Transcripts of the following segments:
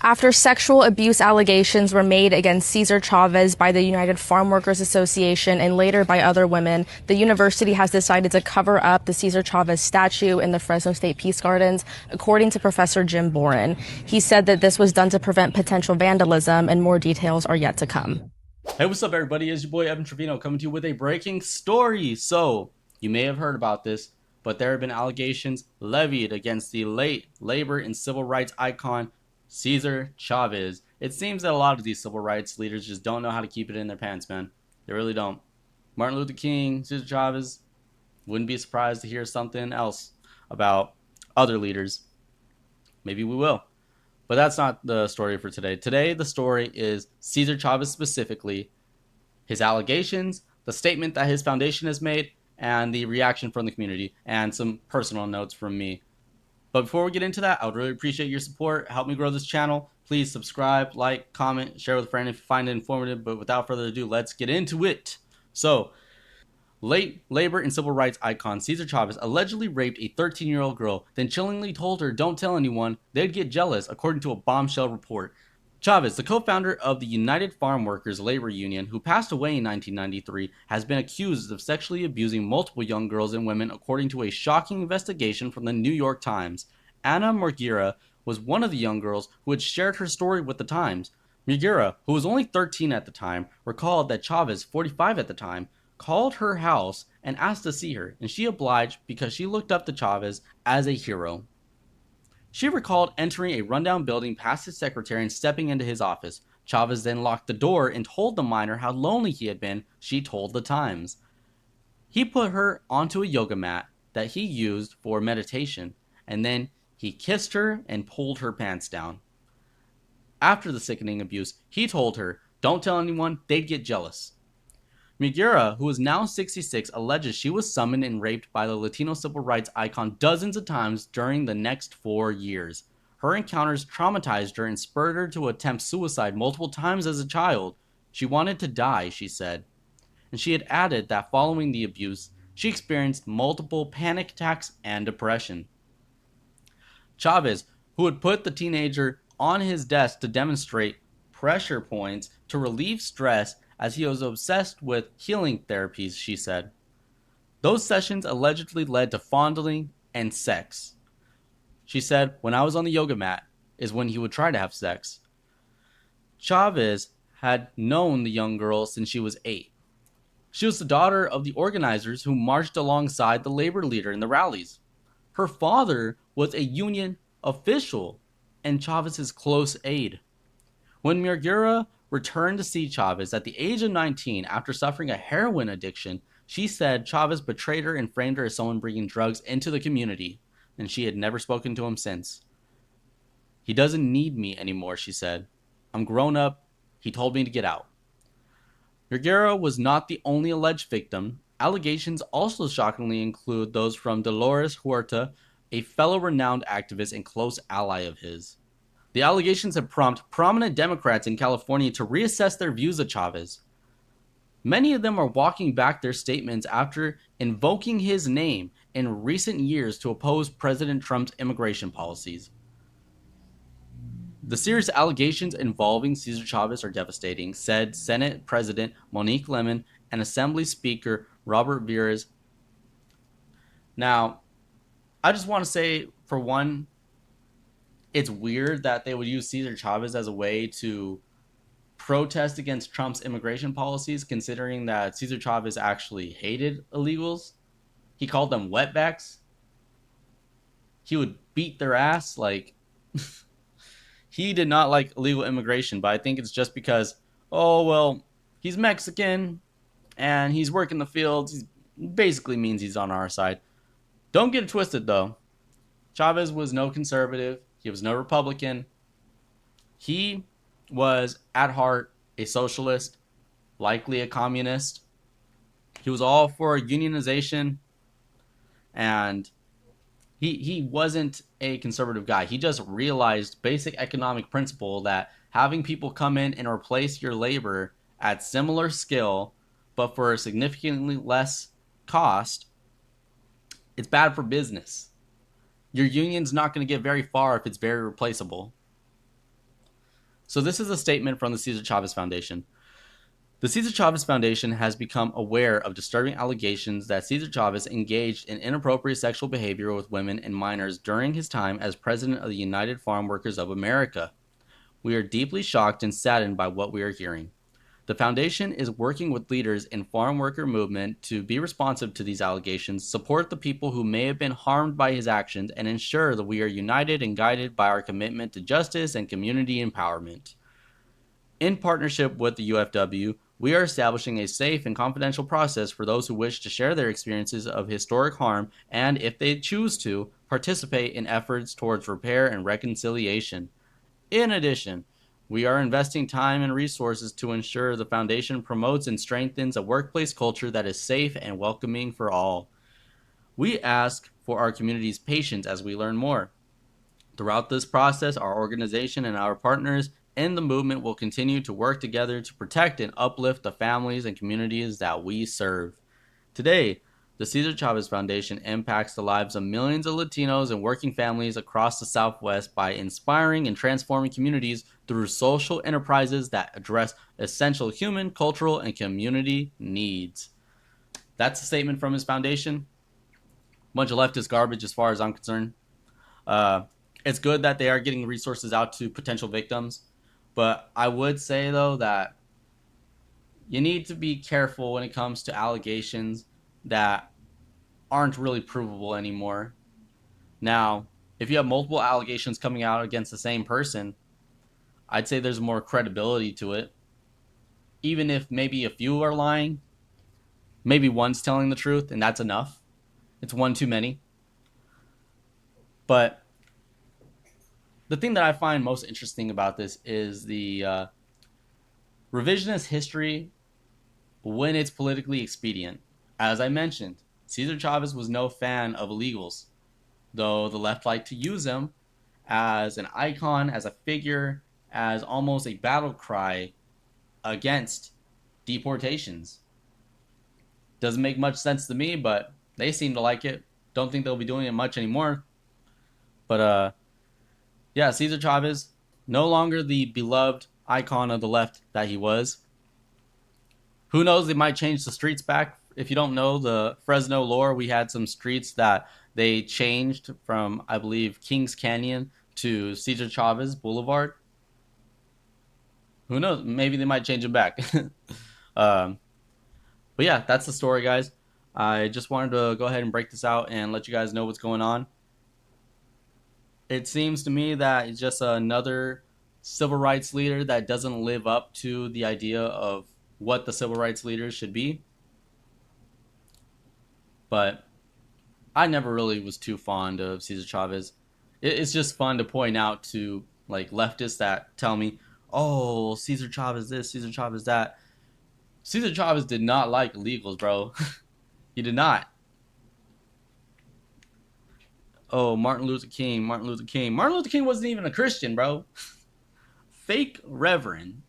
After sexual abuse allegations were made against Cesar Chavez by the United Farm Workers Association and later by other women, the university has decided to cover up the Cesar Chavez statue in the Fresno State Peace Gardens, according to Professor Jim Boren. He said that this was done to prevent potential vandalism, and more details are yet to come. Hey, what's up, everybody? It's your boy Evan Trevino coming to you with a breaking story. So, you may have heard about this, but there have been allegations levied against the late labor and civil rights icon Cesar Chavez. It seems that a lot of these civil rights leaders just don't know how to keep it in their pants, man. They really don't. Martin Luther King, Cesar Chavez, wouldn't be surprised to hear something else about other leaders. Maybe we will. But that's not the story for today. Today, the story is Cesar Chavez specifically, his allegations, the statement that his foundation has made, and the reaction from the community, and some personal notes from me. But before we get into that, I would really appreciate your support. Help me grow this channel. Please subscribe, like, comment, share with a friend if you find it informative. But without further ado, let's get into it. So, late labor and civil rights icon Cesar Chavez allegedly raped a 13-year-old girl, then chillingly told her don't tell anyone, they'd get jealous, according to a bombshell report. Chavez, the co-founder of the United Farm Workers Labor Union, who passed away in 1993, has been accused of sexually abusing multiple young girls and women, according to a shocking investigation from the New York Times. Anna Murguera was one of the young girls who had shared her story with the Times. Murguera, who was only 13 at the time, recalled that Chavez, 45 at the time, called her house and asked to see her, and she obliged because she looked up to Chavez as a hero. She recalled entering a rundown building past his secretary and stepping into his office. Chavez then locked the door and told the minor how lonely he had been, she told the Times. He put her onto a yoga mat that he used for meditation, and then he kissed her and pulled her pants down. After the sickening abuse, he told her, don't tell anyone, they'd get jealous. Murguera, who is now 66, alleges she was summoned and raped by the Latino civil rights icon dozens of times during the next 4 years. Her encounters traumatized her and spurred her to attempt suicide multiple times as a child. She wanted to die, she said. And she had added that following the abuse, she experienced multiple panic attacks and depression. Chavez, who had put the teenager on his desk to demonstrate pressure points to relieve stress, as he was obsessed with healing therapies, she said. Those sessions allegedly led to fondling and sex. She said, when I was on the yoga mat is when he would try to have sex. Chavez had known the young girl since she was 8. She was the daughter of the organizers who marched alongside the labor leader in the rallies. Her father was a union official and Chavez's close aide. When Murguera returned to see Chavez at the age of 19 after suffering a heroin addiction, she said Chavez betrayed her and framed her as someone bringing drugs into the community, and she had never spoken to him since. He doesn't need me anymore, she said. I'm grown up. He told me to get out. Murguera was not the only alleged victim. Allegations also shockingly include those from Dolores Huerta, a fellow renowned activist and close ally of his. The allegations have prompted prominent Democrats in California to reassess their views of Chavez. Many of them are walking back their statements after invoking his name in recent years to oppose President Trump's immigration policies. The serious allegations involving Cesar Chavez are devastating, said Senate President Monique Lemon and Assembly Speaker Robert Vieras. Now, I just want to say, for one, it's weird that they would use Cesar Chavez as a way to protest against Trump's immigration policies, considering that Cesar Chavez actually hated illegals. He called them wetbacks. He would beat their ass. Like, he did not like illegal immigration, but I think it's just because, oh, well, he's Mexican and he's working the fields. He basically means he's on our side. Don't get it twisted, though. Chavez was no conservative. He was no Republican. He was, at heart, a socialist, likely a communist. He was all for unionization, and he wasn't a conservative guy. He just realized basic economic principle that having people come in and replace your labor at similar skill, but for a significantly less cost, it's bad for business. Your union's not going to get very far if it's very replaceable. So this is a statement from the Cesar Chavez Foundation. The Cesar Chavez Foundation has become aware of disturbing allegations that Cesar Chavez engaged in inappropriate sexual behavior with women and minors during his time as president of the United Farm Workers of America. We are deeply shocked and saddened by what we are hearing. The foundation is working with leaders in farm worker movement to be responsive to these allegations, support the people who may have been harmed by his actions, and ensure that we are united and guided by our commitment to justice and community empowerment. In partnership with the UFW, we are establishing a safe and confidential process for those who wish to share their experiences of historic harm and, if they choose to, participate in efforts towards repair and reconciliation. In addition, we are investing time and resources to ensure the foundation promotes and strengthens a workplace culture that is safe and welcoming for all. We ask for our community's patience as we learn more. Throughout this process, our organization and our partners in the movement will continue to work together to protect and uplift the families and communities that we serve. Today, the Cesar Chavez Foundation impacts the lives of millions of Latinos and working families across the Southwest by inspiring and transforming communities through social enterprises that address essential human, cultural, and community needs. That's a statement from his foundation. Bunch of leftist garbage as far as I'm concerned. Uh, it's good that they are getting resources out to potential victims, but I would say, though, that you need to be careful when it comes to allegations that aren't really provable anymore. Now, if you have multiple allegations coming out against the same person, I'd say there's more credibility to it. Even if maybe a few are lying, maybe one's telling the truth, and that's enough. It's one too many. But the thing that I find most interesting about this is the revisionist history when it's politically expedient. As I mentioned, Cesar Chavez was no fan of illegals, though the left liked to use him as an icon, as a figure, as almost a battle cry against deportations. Doesn't make much sense to me, but they seem to like it. Don't think they'll be doing it much anymore. But yeah, Cesar Chavez, no longer the beloved icon of the left that he was. Who knows, they might change the streets back. If you don't know the Fresno lore, we had some streets that they changed from, I believe, Kings Canyon to Cesar Chavez Boulevard. Who knows? Maybe they might change them back. um, but yeah, that's the story, guys. I just wanted to go ahead and break this out and let you guys know what's going on. It seems to me that it's just another civil rights leader that doesn't live up to the idea of what the civil rights leaders should be. But I never really was too fond of Cesar Chavez. It's just fun to point out to like leftists that tell me, "Oh, Cesar Chavez this, Cesar Chavez that." Cesar Chavez did not like illegals, bro. He did not. Oh, Martin Luther King, Martin Luther King. Martin Luther King wasn't even a Christian, bro. Fake Reverend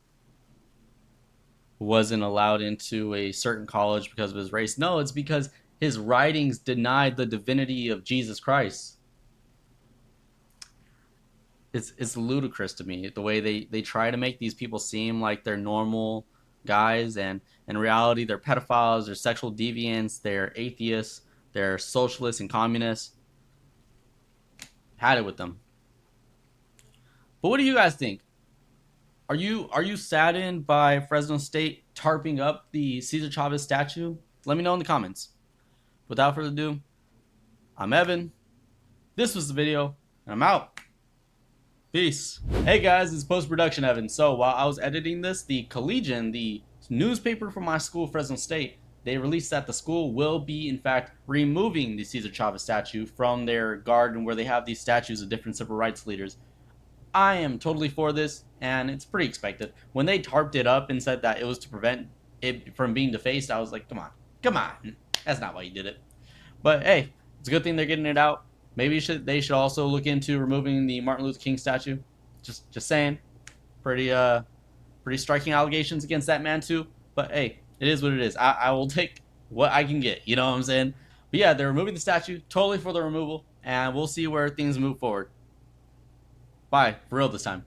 wasn't allowed into a certain college because of his race. No, it's because his writings denied the divinity of Jesus Christ. It's ludicrous to me the way they try to make these people seem like they're normal guys, and in reality they're pedophiles, they're sexual deviants, they're atheists, they're socialists and communists. Had it with them. But what do you guys think? Are you saddened by Fresno State tarping up the Cesar Chavez statue? Let me know in the comments. Without further ado, I'm Evan. This was the video, and I'm out. Peace. Hey guys, it's post-production Evan. So while I was editing this, the Collegian, the newspaper from my school, Fresno State, they released that the school will be, in fact, removing the Cesar Chavez statue from their garden where they have these statues of different civil rights leaders. I am totally for this, and it's pretty expected. When they tarped it up and said that it was to prevent it from being defaced, I was like, come on. That's not why you did it. But hey, it's a good thing they're getting it out. Maybe they should also look into removing the Martin Luther King statue. Just saying. Pretty striking allegations against that man too. But hey, it is what it is. I will take what I can get. You know what I'm saying? But yeah, they're removing the statue. Totally for the removal. And we'll see where things move forward. Bye. For real this time.